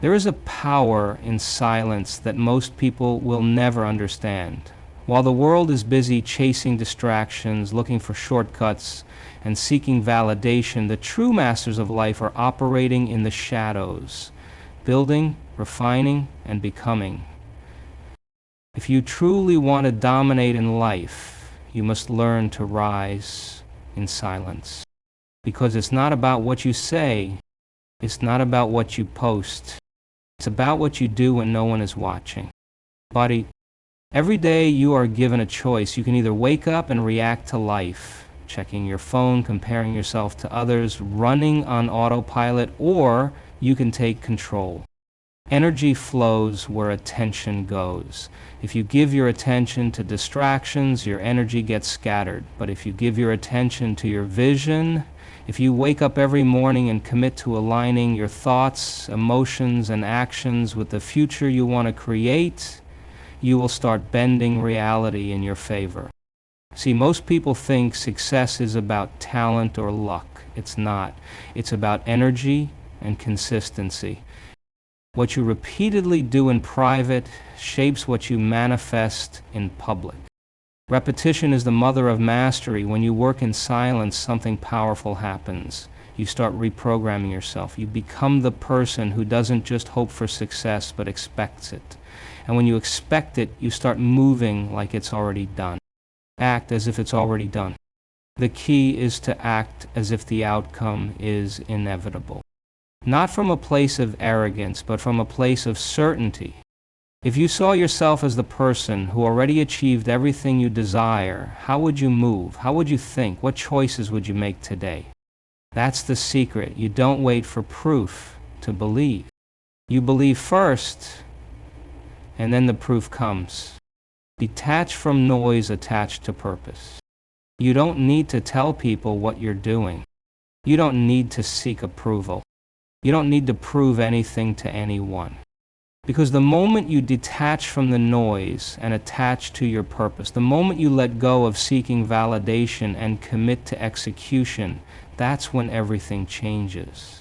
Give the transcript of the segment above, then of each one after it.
There is a power in silence that most people will never understand. While the world is busy chasing distractions, looking for shortcuts, and seeking validation, the true masters of life are operating in the shadows, building, refining, and becoming. If you truly want to dominate in life, you must learn to rise in silence. Because it's not about what you say, it's not about what you post, it's about what you do when no one is watching. Buddy, every day you are given a choice. You can either wake up and react to life, checking your phone, comparing yourself to others, running on autopilot, or you can take control. Energy flows where attention goes. If you give your attention to distractions, your energy gets scattered. But if you give your attention to your vision, if you wake up every morning and commit to aligning your thoughts, emotions, and actions with the future you want to create, you will start bending reality in your favor. See, most people think success is about talent or luck. It's not. It's about energy and consistency. What you repeatedly do in private shapes what you manifest in public. Repetition is the mother of mastery. When you work in silence, something powerful happens. You start reprogramming yourself. You become the person who doesn't just hope for success, but expects it. And when you expect it, you start moving like it's already done. Act as if it's already done. The key is to act as if the outcome is inevitable. Not from a place of arrogance, but from a place of certainty. If you saw yourself as the person who already achieved everything you desire, how would you move? How would you think? What choices would you make today? That's the secret. You don't wait for proof to believe. You believe first, and then the proof comes. Detach from noise, attached to purpose. You don't need to tell people what you're doing. You don't need to seek approval. You don't need to prove anything to anyone. Because the moment you detach from the noise and attach to your purpose, the moment you let go of seeking validation and commit to execution, that's when everything changes.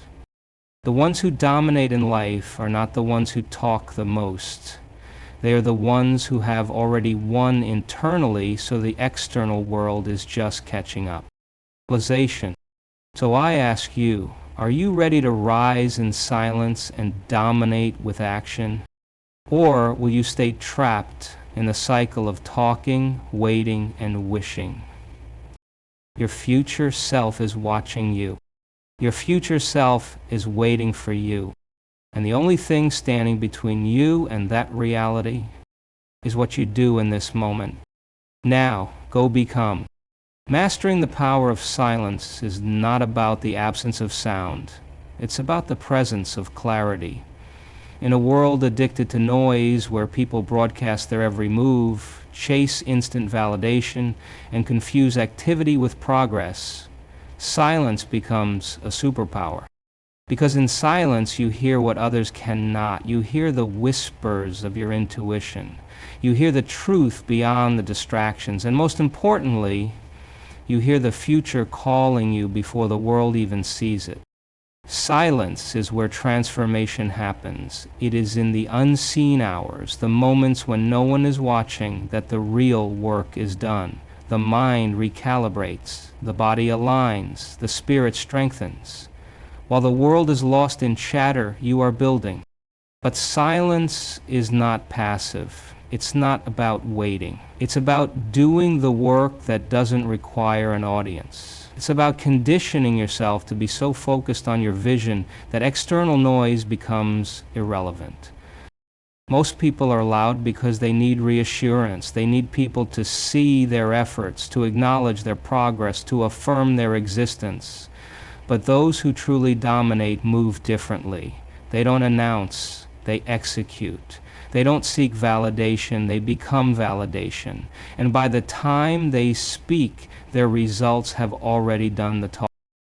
The ones who dominate in life are not the ones who talk the most. They are the ones who have already won internally, so the external world is just catching up. Realization. So I ask you, are you ready to rise in silence and dominate with action? Or will you stay trapped in the cycle of talking, waiting, and wishing? Your future self is watching you. Your future self is waiting for you. And the only thing standing between you and that reality is what you do in this moment. Now, go become. Mastering the power of silence is not about the absence of sound. It's about the presence of clarity. In a world addicted to noise, where people broadcast their every move, chase instant validation, and confuse activity with progress, silence becomes a superpower. Because in silence, you hear what others cannot. You hear the whispers of your intuition. You hear the truth beyond the distractions. And most importantly, you hear the future calling you before the world even sees it. Silence is where transformation happens. It is in the unseen hours, the moments when no one is watching, that the real work is done. The mind recalibrates, the body aligns, the spirit strengthens. While the world is lost in chatter, you are building. But silence is not passive. It's not about waiting. It's about doing the work that doesn't require an audience. It's about conditioning yourself to be so focused on your vision that external noise becomes irrelevant. Most people are loud because they need reassurance. They need people to see their efforts, to acknowledge their progress, to affirm their existence. But those who truly dominate move differently. They don't announce, they execute. They don't seek validation, they become validation. And by the time they speak, their results have already done the talk.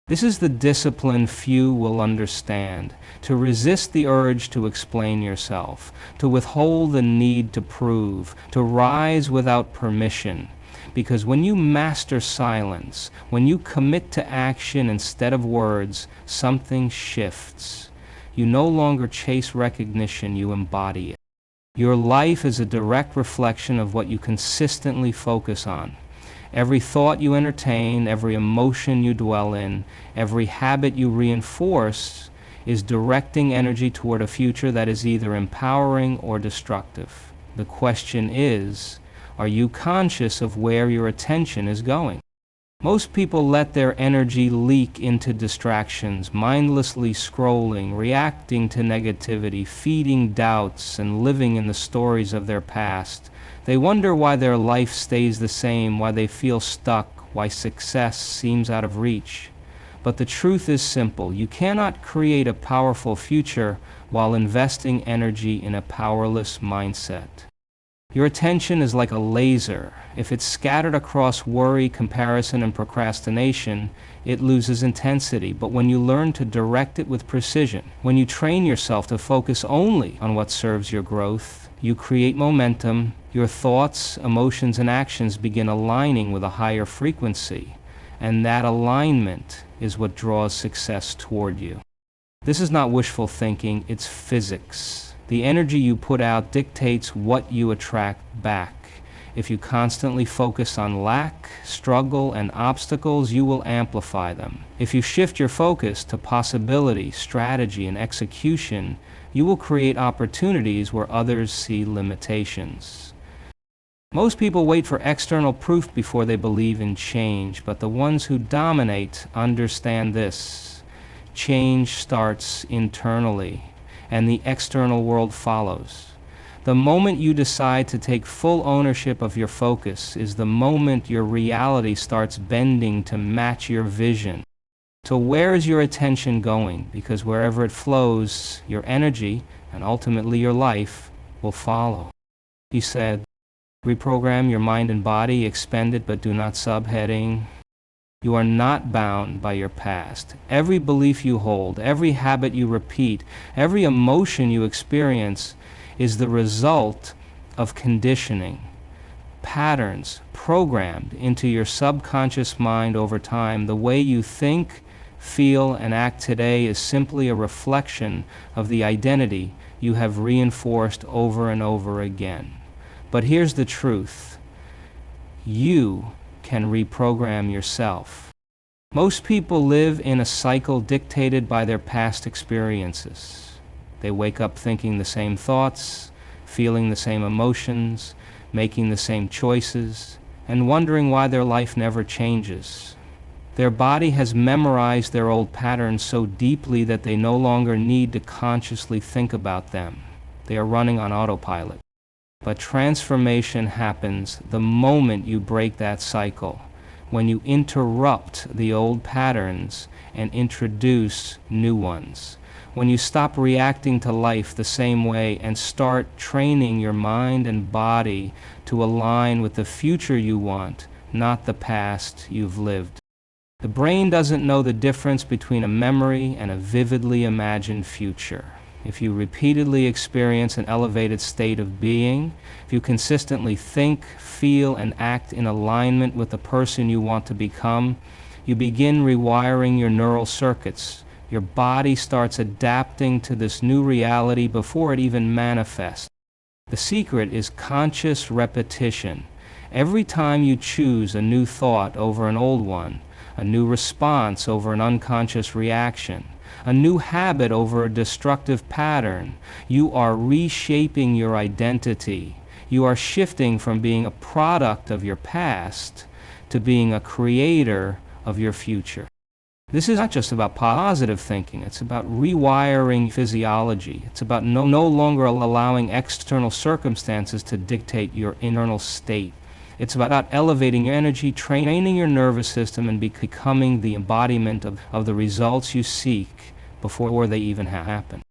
This is the discipline few will understand. To resist the urge to explain yourself, to withhold the need to prove, to rise without permission. Because when you master silence, when you commit to action instead of words, something shifts. You no longer chase recognition, you embody it. Your life is a direct reflection of what you consistently focus on. Every thought you entertain, every emotion you dwell in, every habit you reinforce is directing energy toward a future that is either empowering or destructive. The question is, are you conscious of where your attention is going? Most people let their energy leak into distractions, mindlessly scrolling, reacting to negativity, feeding doubts, and living in the stories of their past. They wonder why their life stays the same, why they feel stuck, why success seems out of reach. But the truth is simple. You cannot create a powerful future while investing energy in a powerless mindset. Your attention is like a laser. If it's scattered across worry, comparison, and procrastination, it loses intensity. But when you learn to direct it with precision, when you train yourself to focus only on what serves your growth, you create momentum. Your thoughts, emotions, and actions begin aligning with a higher frequency. And that alignment is what draws success toward you. This is not wishful thinking, it's physics. The energy you put out dictates what you attract back. If you constantly focus on lack, struggle, and obstacles, you will amplify them. If you shift your focus to possibility, strategy, and execution, you will create opportunities where others see limitations. Most people wait for external proof before they believe in change, but the ones who dominate understand this. Change starts internally, and the external world follows. The moment you decide to take full ownership of your focus is the moment your reality starts bending to match your vision. So where is your attention going? Because wherever it flows, your energy, and ultimately your life, will follow. He said, reprogram your mind and body, expend it but do not subheading. You are not bound by your past. Every belief you hold, every habit you repeat, every emotion you experience is the result of conditioning, patterns programmed into your subconscious mind over time. The way you think, feel, and act today is simply a reflection of the identity you have reinforced over and over again. But here's the truth. You can reprogram yourself. Most people live in a cycle dictated by their past experiences. They wake up thinking the same thoughts, feeling the same emotions, making the same choices, and wondering why their life never changes. Their body has memorized their old patterns so deeply that they no longer need to consciously think about them. They are running on autopilot. But transformation happens the moment you break that cycle, when you interrupt the old patterns and introduce new ones. When you stop reacting to life the same way and start training your mind and body to align with the future you want, not the past you've lived. The brain doesn't know the difference between a memory and a vividly imagined future. If you repeatedly experience an elevated state of being, if you consistently think, feel, and act in alignment with the person you want to become, you begin rewiring your neural circuits. Your body starts adapting to this new reality before it even manifests. The secret is conscious repetition. Every time you choose a new thought over an old one, a new response over an unconscious reaction, a new habit over a destructive pattern, you are reshaping your identity. You are shifting from being a product of your past to being a creator of your future. This is not just about positive thinking. It's about rewiring physiology. It's about no longer allowing external circumstances to dictate your internal state. It's about elevating your energy, training your nervous system, and becoming the embodiment of the results you seek before they even happen.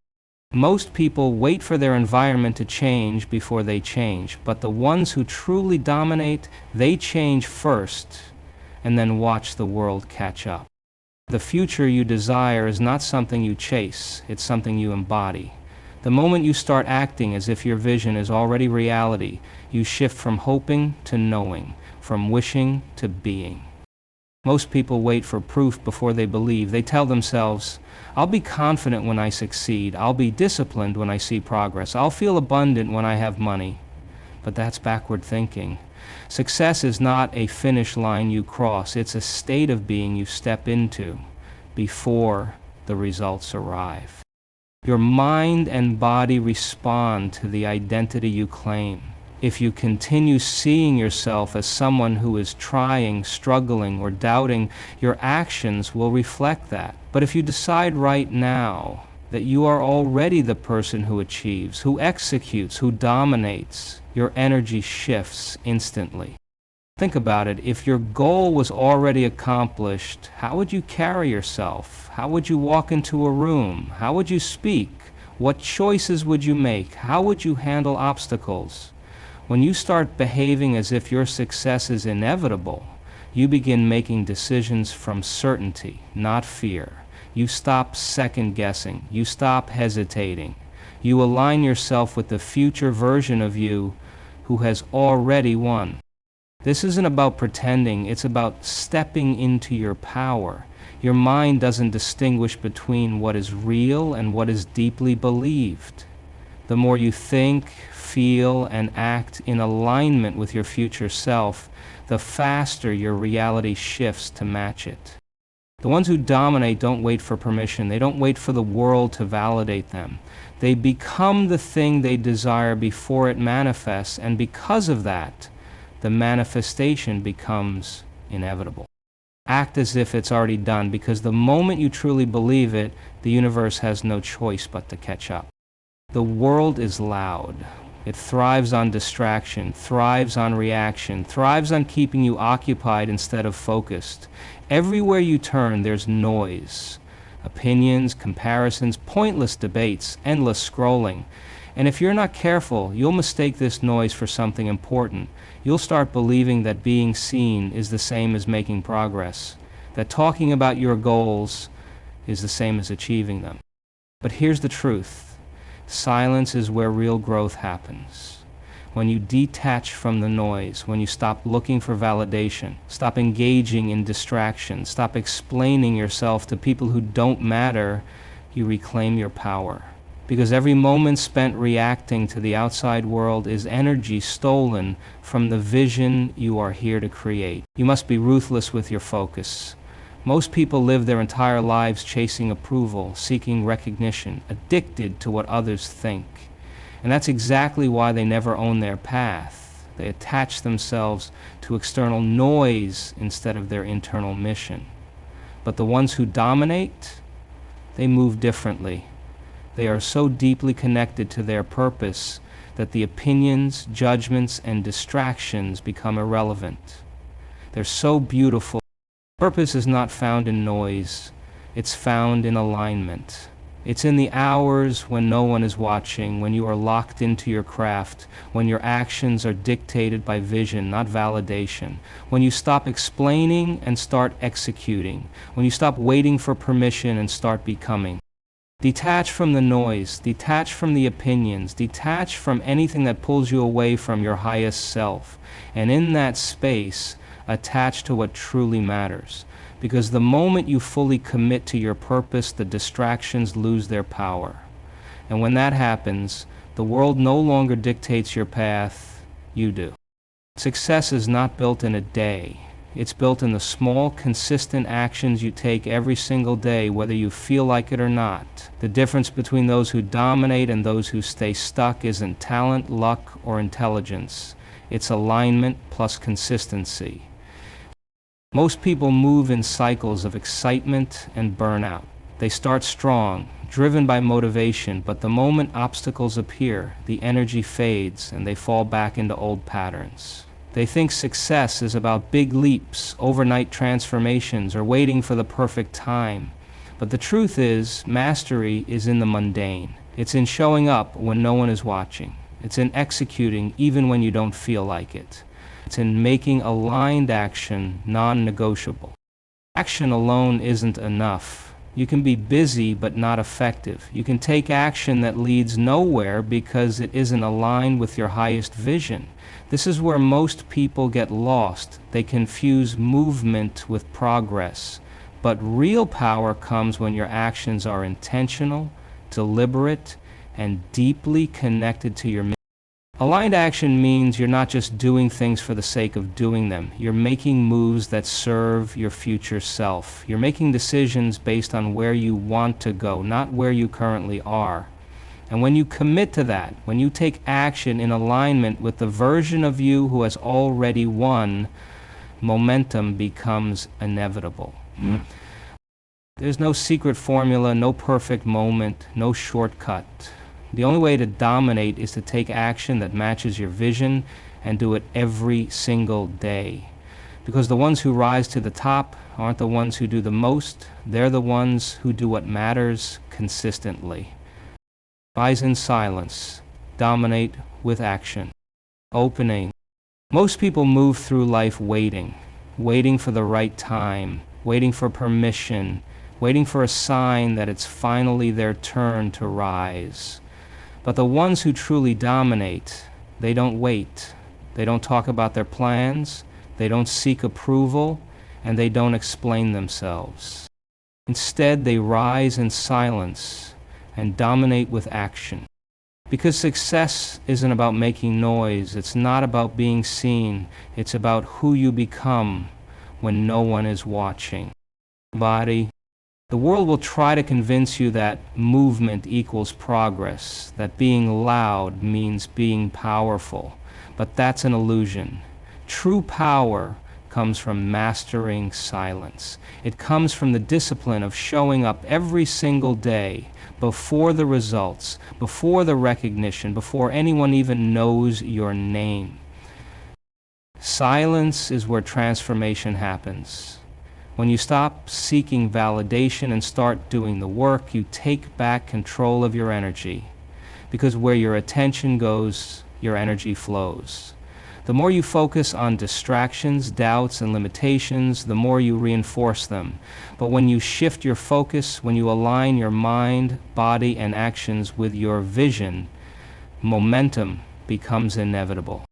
Most people wait for their environment to change before they change, but the ones who truly dominate, they change first and then watch the world catch up. The future you desire is not something you chase, it's something you embody. The moment you start acting as if your vision is already reality, you shift from hoping to knowing, from wishing to being. Most people wait for proof before they believe. They tell themselves, I'll be confident when I succeed. I'll be disciplined when I see progress. I'll feel abundant when I have money. But that's backward thinking. Success is not a finish line you cross. It's a state of being you step into before the results arrive. Your mind and body respond to the identity you claim. If you continue seeing yourself as someone who is trying, struggling, or doubting, your actions will reflect that. But if you decide right now that you are already the person who achieves, who executes, who dominates, your energy shifts instantly. Think about it. If your goal was already accomplished, how would you carry yourself? How would you walk into a room? How would you speak? What choices would you make? How would you handle obstacles? When you start behaving as if your success is inevitable, you begin making decisions from certainty, not fear. You stop second-guessing. You stop hesitating. You align yourself with the future version of you who has already won. This isn't about pretending. It's about stepping into your power. Your mind doesn't distinguish between what is real and what is deeply believed. The more you think, feel, and act in alignment with your future self, the faster your reality shifts to match it. The ones who dominate don't wait for permission. They don't wait for the world to validate them. They become the thing they desire before it manifests, and because of that, the manifestation becomes inevitable. Act as if it's already done, because the moment you truly believe it, the universe has no choice but to catch up. The world is loud. It thrives on distraction, thrives on reaction, thrives on keeping you occupied instead of focused. Everywhere you turn, there's noise. Opinions, comparisons, pointless debates, endless scrolling. And if you're not careful, you'll mistake this noise for something important. You'll start believing that being seen is the same as making progress, that talking about your goals is the same as achieving them. But here's the truth. Silence is where real growth happens. When you detach from the noise, when you stop looking for validation, stop engaging in distraction, stop explaining yourself to people who don't matter, you reclaim your power. Because every moment spent reacting to the outside world is energy stolen from the vision you are here to create. You must be ruthless with your focus. Most people live their entire lives chasing approval, seeking recognition, addicted to what others think. And that's exactly why they never own their path. They attach themselves to external noise instead of their internal mission. But the ones who dominate, they move differently. They are so deeply connected to their purpose that the opinions, judgments, and distractions become irrelevant. They're so beautiful. Purpose is not found in noise. It's found in alignment. It's in the hours when no one is watching, when you are locked into your craft, when your actions are dictated by vision, not validation, when you stop explaining and start executing, when you stop waiting for permission and start becoming. Detach from the noise, detach from the opinions, detach from anything that pulls you away from your highest self, and in that space, attach to what truly matters. Because the moment you fully commit to your purpose, the distractions lose their power. And when that happens, the world no longer dictates your path, you do. Success is not built in a day. It's built in the small, consistent actions you take every single day, whether you feel like it or not. The difference between those who dominate and those who stay stuck isn't talent, luck, or intelligence. It's alignment plus consistency. Most people move in cycles of excitement and burnout. They start strong, driven by motivation, but the moment obstacles appear, the energy fades and they fall back into old patterns. They think success is about big leaps, overnight transformations, or waiting for the perfect time. But the truth is, mastery is in the mundane. It's in showing up when no one is watching. It's in executing even when you don't feel like it. It's in making aligned action non-negotiable. Action alone isn't enough. You can be busy but not effective. You can take action that leads nowhere because it isn't aligned with your highest vision. This is where most people get lost. They confuse movement with progress. But real power comes when your actions are intentional, deliberate, and deeply connected to your mission. Aligned action means you're not just doing things for the sake of doing them. You're making moves that serve your future self. You're making decisions based on where you want to go, not where you currently are. And when you commit to that, when you take action in alignment with the version of you who has already won, momentum becomes inevitable. There's no secret formula, no perfect moment, no shortcut. The only way to dominate is to take action that matches your vision and do it every single day. Because the ones who rise to the top aren't the ones who do the most, they're the ones who do what matters consistently. Rise in silence, dominate with action. Opening. Most people move through life waiting for the right time, waiting for permission, waiting for a sign that it's finally their turn to rise. But the ones who truly dominate, they don't wait. They don't talk about their plans, they don't seek approval, and they don't explain themselves. Instead, they rise in silence and dominate with action. Because success isn't about making noise, it's not about being seen, it's about who you become when no one is watching. Body. The world will try to convince you that movement equals progress, that being loud means being powerful, but that's an illusion. True power comes from mastering silence. It comes from the discipline of showing up every single day before the results, before the recognition, before anyone even knows your name. Silence is where transformation happens. When you stop seeking validation and start doing the work, you take back control of your energy. Because where your attention goes, your energy flows. The more you focus on distractions, doubts, and limitations, the more you reinforce them. But when you shift your focus, when you align your mind, body, and actions with your vision, momentum becomes inevitable.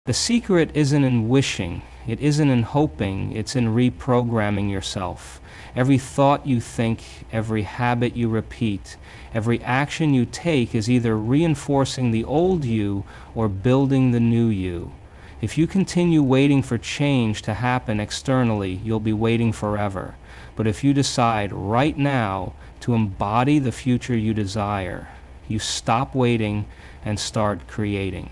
The secret isn't in wishing, it isn't in hoping, it's in reprogramming yourself. Every thought you think, every habit you repeat, every action you take is either reinforcing the old you or building the new you. If you continue waiting for change to happen externally, you'll be waiting forever. But if you decide right now to embody the future you desire, you stop waiting and start creating.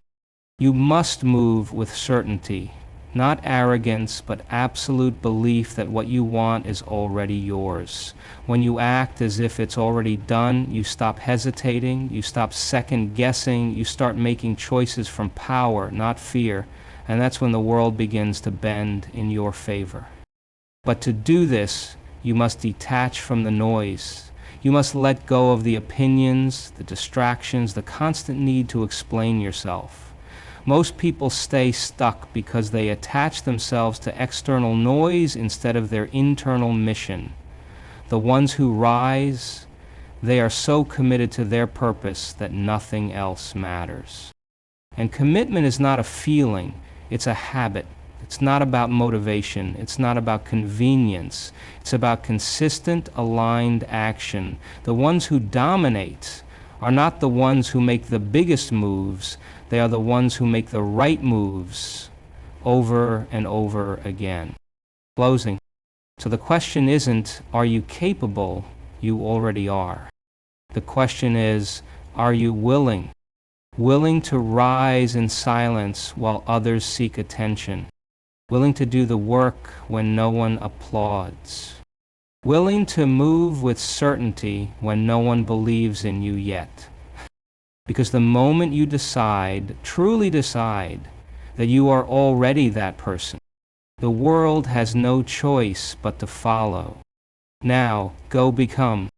You must move with certainty, not arrogance, but absolute belief that what you want is already yours. When you act as if it's already done, you stop hesitating, you stop second guessing, you start making choices from power, not fear, and that's when the world begins to bend in your favor. But to do this, you must detach from the noise. You must let go of the opinions, the distractions, the constant need to explain yourself. Most people stay stuck because they attach themselves to external noise instead of their internal mission. The ones who rise, they are so committed to their purpose that nothing else matters. And commitment is not a feeling, it's a habit. It's not about motivation, it's not about convenience, it's about consistent, aligned action. The ones who dominate are not the ones who make the biggest moves, they are the ones who make the right moves over and over again. Closing. So the question isn't, are you capable? You already are. The question is, are you willing? Willing to rise in silence while others seek attention. Willing to do the work when no one applauds. Willing to move with certainty when no one believes in you yet. Because the moment you decide, truly decide, that you are already that person, the world has no choice but to follow. Now, go become.